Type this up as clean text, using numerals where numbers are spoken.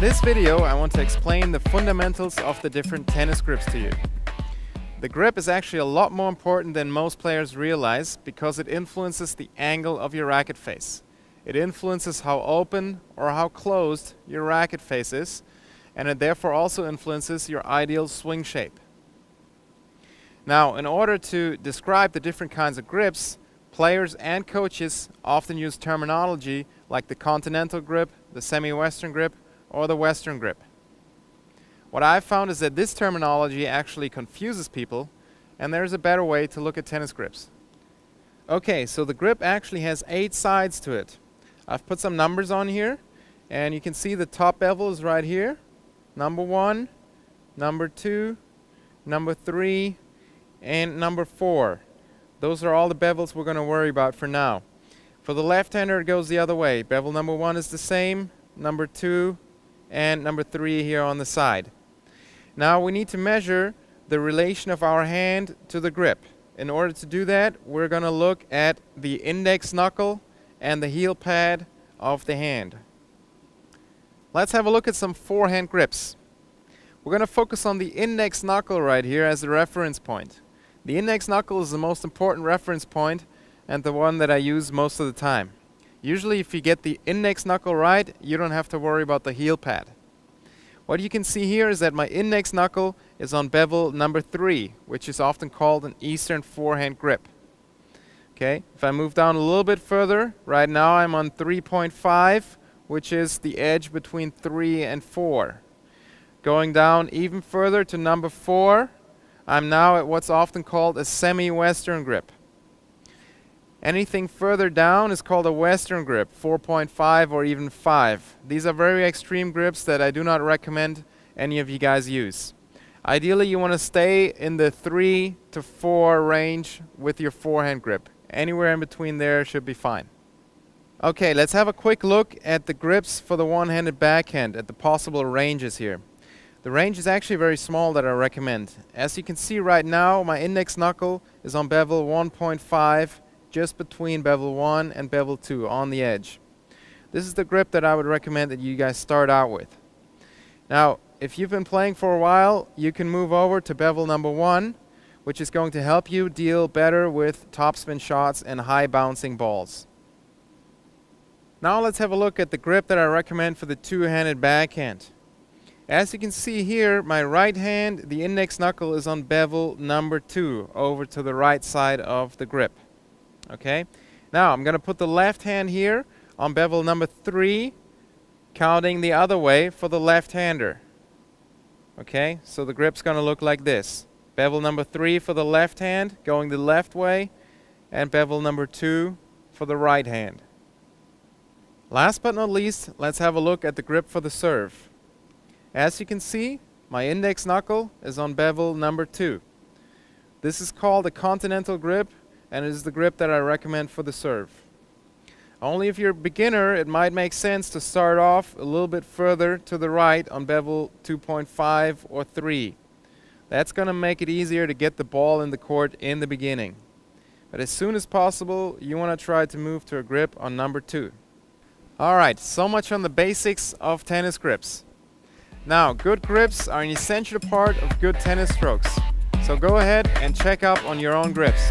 this video, I want to explain the fundamentals of the different tennis grips to you. The grip is actually a lot more important than most players realize because it influences the angle of your racket face. It influences how open or how closed your racket face is, and it therefore also influences your ideal swing shape. Now, in order to describe the different kinds of grips, players and coaches often use terminology like the continental grip, the semi-western grip, or the western grip. What I've found is that this terminology actually confuses people, and there's a better way to look at tennis grips. Okay, so the grip actually has 8 sides to it. I've put some numbers on here, and you can see the top bevel is right here. Number 1, number 2, number 3, and number 4. Those are all the bevels we're going to worry about for now. For the left-hander, it goes the other way. Bevel number 1 is the same, number 2, and number 3 here on the side. Now we need to measure the relation of our hand to the grip. In order to do that, we're going to look at the index knuckle and the heel pad of the hand. Let's have a look at some forehand grips. We're going to focus on the index knuckle right here as the reference point. The index knuckle is the most important reference point and the one that I use most of the time. Usually if you get the index knuckle right, you don't have to worry about the heel pad. What you can see here is that my index knuckle is on bevel number 3, which is often called an Eastern forehand grip. Okay, if I move down a little bit further, right now I'm on 3.5, which is the edge between 3 and 4. Going down even further to number 4, I'm now at what's often called a semi-western grip. Anything further down is called a western grip, 4.5 or even 5. These are very extreme grips that I do not recommend any of you guys use. Ideally, you want to stay in the 3 to 4 range with your forehand grip. Anywhere in between there should be fine. Okay, let's have a quick look at the grips for the one-handed backhand, at the possible ranges here. The range is actually very small that I recommend. As you can see right now, my index knuckle is on bevel 1.5, just between bevel 1 and bevel 2 on the edge. This is the grip that I would recommend that you guys start out with. Now, if you've been playing for a while, you can move over to bevel number 1, which is going to help you deal better with topspin shots and high bouncing balls. Now let's have a look at the grip that I recommend for the two-handed backhand. As you can see here, my right hand, the index knuckle is on bevel number 2, over to the right side of the grip. Okay, now I'm going to put the left hand here on bevel number 3, counting the other way for the left-hander. Okay, so the grip's going to look like this. Bevel number 3 for the left hand, going the left way, and bevel number 2 for the right hand. Last but not least, let's have a look at the grip for the serve. As you can see, my index knuckle is on bevel number 2. This is called a continental grip, and it is the grip that I recommend for the serve. Only if you're a beginner, it might make sense to start off a little bit further to the right on bevel 2.5 or 3. That's going to make it easier to get the ball in the court in the beginning. But as soon as possible, you want to try to move to a grip on number 2. Alright, so much on the basics of tennis grips. Now, good grips are an essential part of good tennis strokes. So go ahead and check up on your own grips.